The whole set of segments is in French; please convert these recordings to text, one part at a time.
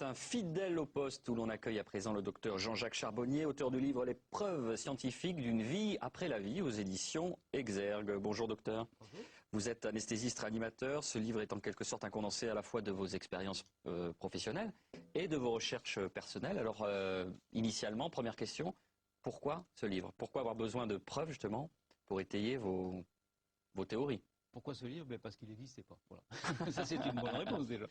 Un fidèle au poste où l'on accueille à présent le docteur Jean-Jacques Charbonnier, auteur du livre Les preuves scientifiques d'une vie après la vie aux éditions Exergue. Bonjour docteur. Bonjour. Vous êtes anesthésiste réanimateur. Ce livre est en quelque sorte un condensé à la fois de vos expériences professionnelles et de vos recherches personnelles. Alors initialement, première question, pourquoi ce livre? Pourquoi avoir besoin de preuves justement pour étayer vos théories? Pourquoi ce livre? Parce qu'il n'existait pas. Voilà. Ça, c'est une bonne réponse déjà.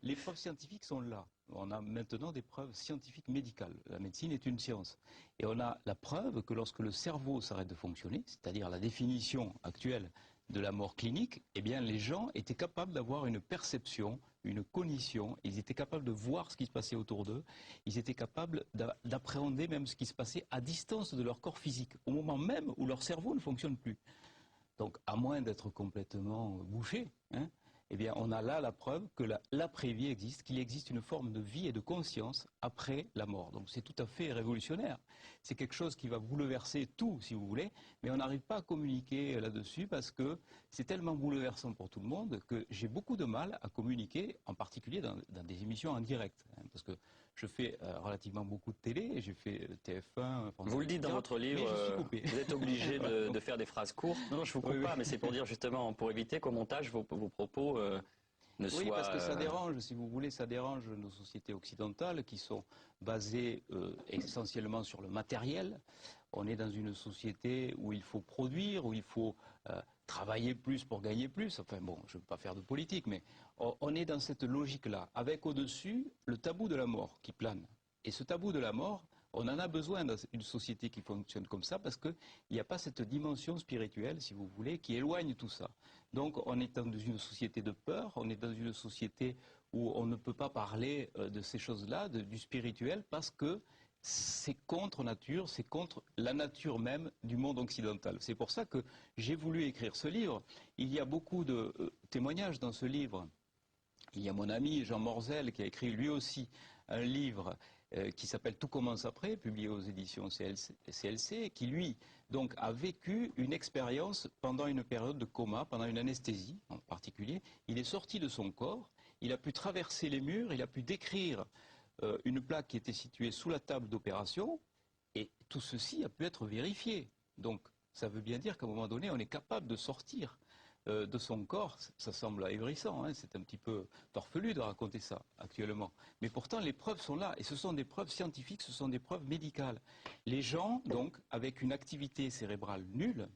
Les preuves scientifiques sont là. On a maintenant des preuves scientifiques médicales. La médecine est une science. Et on a la preuve que lorsque le cerveau s'arrête de fonctionner, c'est-à-dire la définition actuelle de la mort clinique, eh bien, les gens étaient capables d'avoir une perception, une cognition. Ils étaient capables de voir ce qui se passait autour d'eux. Ils étaient capables d'appréhender même ce qui se passait à distance de leur corps physique, au moment même où leur cerveau ne fonctionne plus. Donc, à moins d'être complètement bouché, eh bien, on a là la preuve que l'après-vie existe, qu'il existe une forme de vie et de conscience après la mort. Donc, c'est tout à fait révolutionnaire. C'est quelque chose qui va bouleverser tout, si vous voulez, mais on n'arrive pas à communiquer là-dessus parce que c'est tellement bouleversant pour tout le monde que j'ai beaucoup de mal à communiquer, en particulier dans des émissions en direct. Parce que je fais relativement beaucoup de télé, j'ai fait TF1... Vous le dites dans votre livre, vous êtes obligé de faire des phrases courtes. Non, je vous coupe pas, mais c'est pour dire justement, pour éviter qu'au montage, vos propos ne soient... Oui, parce que ça dérange, si vous voulez, ça dérange nos sociétés occidentales qui sont basées essentiellement sur le matériel. On est dans une société où il faut produire, où il faut travailler plus pour gagner plus. Enfin bon, je ne veux pas faire de politique, mais on est dans cette logique-là, avec au-dessus le tabou de la mort qui plane. Et ce tabou de la mort, on en a besoin dans une société qui fonctionne comme ça parce qu'il n'y a pas cette dimension spirituelle, si vous voulez, qui éloigne tout ça. Donc on est dans une société de peur, on est dans une société où on ne peut pas parler de ces choses-là, du spirituel, parce que c'est contre nature, c'est contre la nature même du monde occidental. C'est pour ça que j'ai voulu écrire ce livre. Il y a beaucoup de témoignages dans ce livre. Il y a mon ami Jean Morzel qui a écrit lui aussi un livre qui s'appelle Tout commence après, publié aux éditions CLC, qui lui donc a vécu une expérience pendant une période de coma, pendant une anesthésie en particulier. Il est sorti de son corps, il a pu traverser les murs, il a pu décrire une plaque qui était située sous la table d'opération, et tout ceci a pu être vérifié. Donc ça veut bien dire qu'à un moment donné, on est capable de sortir de son corps. Ça semble ahurissant, c'est un petit peu farfelu de raconter ça actuellement. Mais pourtant, les preuves sont là, et ce sont des preuves scientifiques, ce sont des preuves médicales. Les gens, donc, avec une activité cérébrale nulle,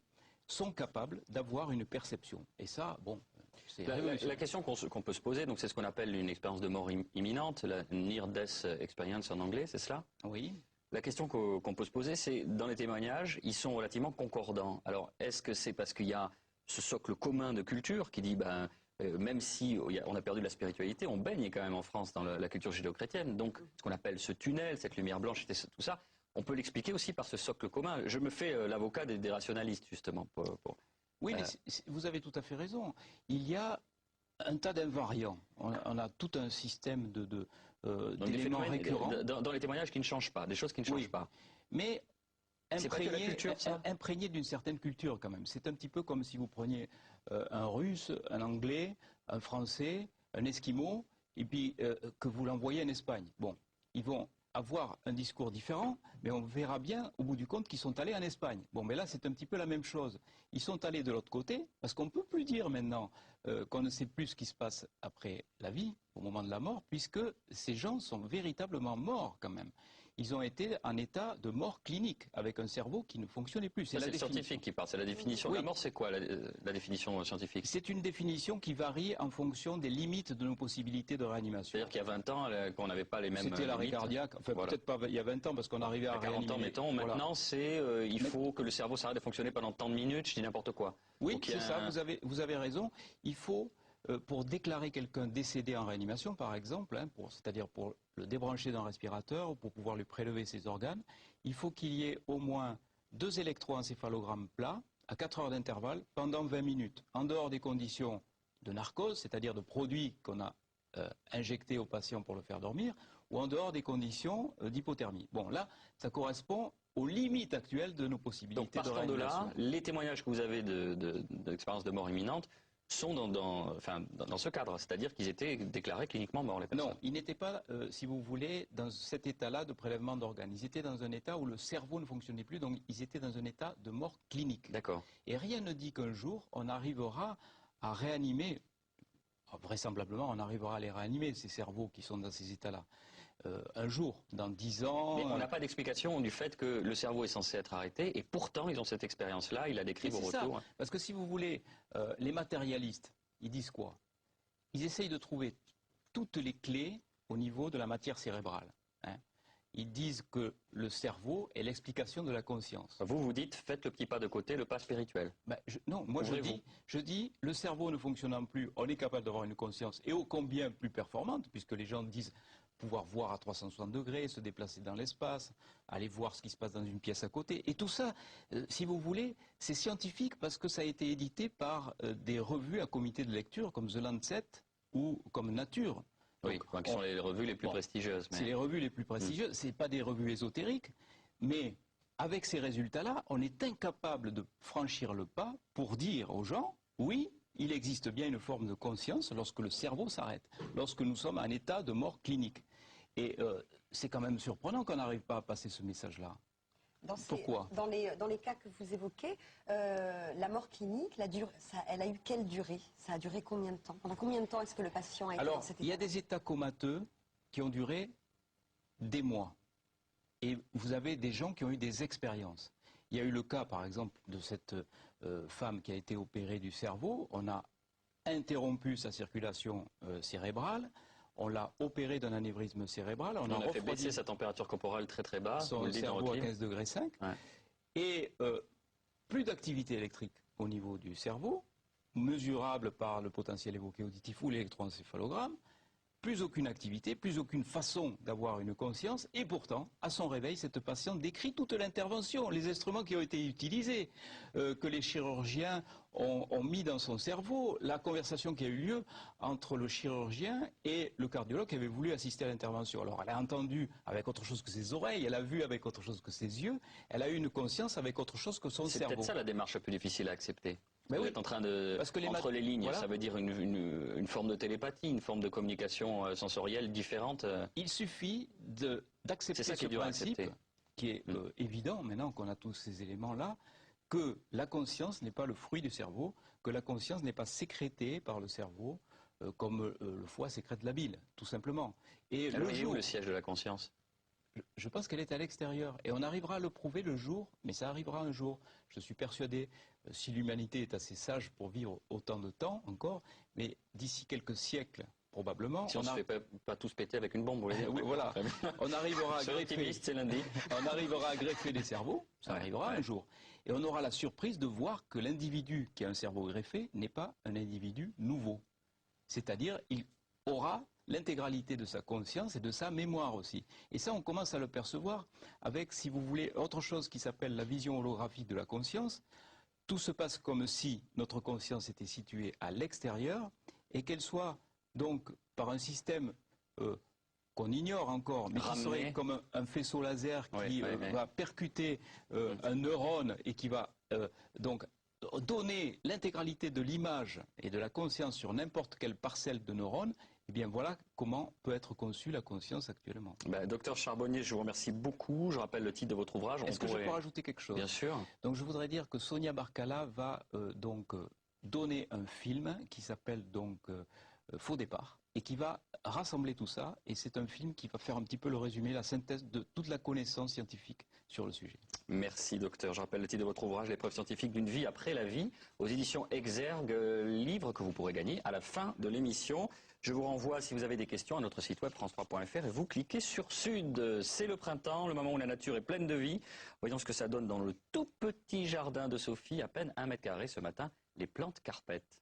sont capables d'avoir une perception. Et ça, bon, c'est... La question qu'on peut se poser, donc c'est ce qu'on appelle une expérience de mort imminente, la Near Death Experience en anglais, c'est cela? Oui. La question qu'on peut se poser, c'est, dans les témoignages, ils sont relativement concordants. Alors, est-ce que c'est parce qu'il y a ce socle commun de culture qui dit, même si on a perdu la spiritualité, on baigne quand même en France dans la culture judéo-chrétienne. Donc, ce qu'on appelle ce tunnel, cette lumière blanche, tout ça, on peut l'expliquer aussi par ce socle commun. Je me fais l'avocat des rationalistes, justement. Oui, mais vous avez tout à fait raison. Il y a un tas d'invariants. On a tout un système d'éléments récurrents. Dans les témoignages qui ne changent pas, des choses qui ne changent pas. Mais imprégné d'une certaine culture quand même. C'est un petit peu comme si vous preniez un Russe, un Anglais, un Français, un Esquimau, et puis que vous l'envoyez en Espagne. Bon, ils vont avoir un discours différent, mais on verra bien au bout du compte qu'ils sont allés en Espagne. Bon, mais là c'est un petit peu la même chose. Ils sont allés de l'autre côté, parce qu'on ne peut plus dire maintenant qu'on ne sait plus ce qui se passe après la vie, au moment de la mort, puisque ces gens sont véritablement morts quand même. Ils ont été en état de mort clinique, avec un cerveau qui ne fonctionnait plus. C'est la scientifique qui parle, c'est la définition. Oui. La mort, c'est quoi la définition scientifique? C'est une définition qui varie en fonction des limites de nos possibilités de réanimation. C'est-à-dire qu'il y a 20 ans, qu'on n'avait pas les mêmes C'était l'arrêt cardiaque, enfin voilà. Peut-être pas il y a 20 ans, parce qu'on arrivait à réanimer. 40 ans, mettons, voilà. Maintenant c'est, il faut que le cerveau s'arrête de fonctionner pendant tant de minutes, je dis n'importe quoi. Oui, c'est ça, vous avez raison. Il faut... pour déclarer quelqu'un décédé en réanimation, par exemple, c'est-à-dire pour le débrancher d'un respirateur ou pour pouvoir lui prélever ses organes, il faut qu'il y ait au moins 2 électroencéphalogrammes plats à 4 heures d'intervalle pendant 20 minutes, en dehors des conditions de narcose, c'est-à-dire de produits qu'on a injectés au patient pour le faire dormir, ou en dehors des conditions d'hypothermie. Bon, là, ça correspond aux limites actuelles de nos possibilités de réanimation. Donc, partant de là, les témoignages que vous avez d'expérience de mort imminente sont dans ce cadre, c'est-à-dire qu'ils étaient déclarés cliniquement morts, les personnes. Non, ils n'étaient pas, si vous voulez, dans cet état-là de prélèvement d'organes. Ils étaient dans un état où le cerveau ne fonctionnait plus, donc ils étaient dans un état de mort clinique. D'accord. Et rien ne dit qu'un jour, on arrivera à réanimer, vraisemblablement, on arrivera à les réanimer, ces cerveaux qui sont dans ces états-là. Un jour, dans 10 ans... Mais on n'a pas d'explication du fait que le cerveau est censé être arrêté, et pourtant ils ont cette expérience-là, il la décrit au retour. Parce que si vous voulez, les matérialistes, ils disent quoi? Ils essayent de trouver toutes les clés au niveau de la matière cérébrale. Hein. Ils disent que le cerveau est l'explication de la conscience. Vous dites, faites le petit pas de côté, le pas spirituel. Non, moi je dis, le cerveau ne fonctionnant plus, on est capable d'avoir une conscience, et ô combien plus performante, puisque les gens disent pouvoir voir à 360 degrés, se déplacer dans l'espace, aller voir ce qui se passe dans une pièce à côté. Et tout ça, si vous voulez, c'est scientifique parce que ça a été édité par des revues à comité de lecture comme The Lancet ou comme Nature. Oui, qui sont les revues les plus prestigieuses. C'est les revues les plus prestigieuses, ce n'est pas des revues ésotériques, mais avec ces résultats-là, on est incapable de franchir le pas pour dire aux gens, oui, il existe bien une forme de conscience lorsque le cerveau s'arrête, lorsque nous sommes en état de mort clinique. Et c'est quand même surprenant qu'on n'arrive pas à passer ce message-là. Pourquoi? Dans les cas que vous évoquez, la mort clinique, elle a eu quelle durée? Ça a duré combien de temps? Pendant combien de temps est-ce que le patient a été dans cet état? Il y a des états comateux qui ont duré des mois. Et vous avez des gens qui ont eu des expériences. Il y a eu le cas, par exemple, de cette femme qui a été opérée du cerveau. On a interrompu sa circulation cérébrale. On l'a opéré d'un anévrisme cérébral. On a fait baisser sa température corporelle très très bas. Son cerveau à 15,5 degrés. Ouais. Et plus d'activité électrique au niveau du cerveau, mesurable par le potentiel évoqué auditif ou l'électroencéphalogramme. Plus aucune activité, plus aucune façon d'avoir une conscience. Et pourtant, à son réveil, cette patiente décrit toute l'intervention, les instruments qui ont été utilisés, que les chirurgiens ont mis dans son cerveau, la conversation qui a eu lieu entre le chirurgien et le cardiologue qui avait voulu assister à l'intervention. Alors, elle a entendu avec autre chose que ses oreilles, elle a vu avec autre chose que ses yeux, elle a eu une conscience avec autre chose que son cerveau. C'est peut-être ça la démarche la plus difficile à accepter. Ben Vous êtes en train de... Parce que entre les lignes, voilà. Ça veut dire une forme de télépathie, une forme de communication sensorielle différente. Il suffit d'accepter ce principe, qui est évident maintenant qu'on a tous ces éléments-là, que la conscience n'est pas le fruit du cerveau, que la conscience n'est pas sécrétée par le cerveau, comme le foie sécrète la bile, tout simplement. Et alors, où le siège de la conscience? Je pense qu'elle est à l'extérieur. Et on arrivera à le prouver le jour, mais ça arrivera un jour. Je suis persuadé, si l'humanité est assez sage pour vivre autant de temps encore, mais d'ici quelques siècles, probablement... Si on ne se fait pas tous péter avec une bombe, vous voulez dire? Oui, voilà. On arrivera à greffer... c'est lundi. On arrivera à greffer des cerveaux, ça arrivera un jour. Et on aura la surprise de voir que l'individu qui a un cerveau greffé n'est pas un individu nouveau. C'est-à-dire, il aura l'intégralité de sa conscience et de sa mémoire aussi. Et ça, on commence à le percevoir avec, si vous voulez, autre chose qui s'appelle la vision holographique de la conscience. Tout se passe comme si notre conscience était située à l'extérieur et qu'elle soit donc par un système qu'on ignore encore, mais qui serait comme un faisceau laser qui va percuter un neurone et qui va donc donner l'intégralité de l'image et de la conscience sur n'importe quelle parcelle de neurones. Eh bien voilà comment peut être conçue la conscience actuellement. Docteur Charbonnier, je vous remercie beaucoup. Je rappelle le titre de votre ouvrage. Est-ce que je peux rajouter quelque chose? Bien sûr. Donc je voudrais dire que Sonia Barkala va donner un film qui s'appelle Faux départ et qui va rassembler tout ça. Et c'est un film qui va faire un petit peu le résumé, la synthèse de toute la connaissance scientifique sur le sujet. Merci docteur. Je rappelle le titre de votre ouvrage, Les preuves scientifiques d'une vie après la vie, aux éditions Exergue, livre que vous pourrez gagner à la fin de l'émission. Je vous renvoie, si vous avez des questions, à notre site web france3.fr et vous cliquez sur Sud. C'est le printemps, le moment où la nature est pleine de vie. Voyons ce que ça donne dans le tout petit jardin de Sophie, à peine 1 mètre carré ce matin, les plantes carpettes.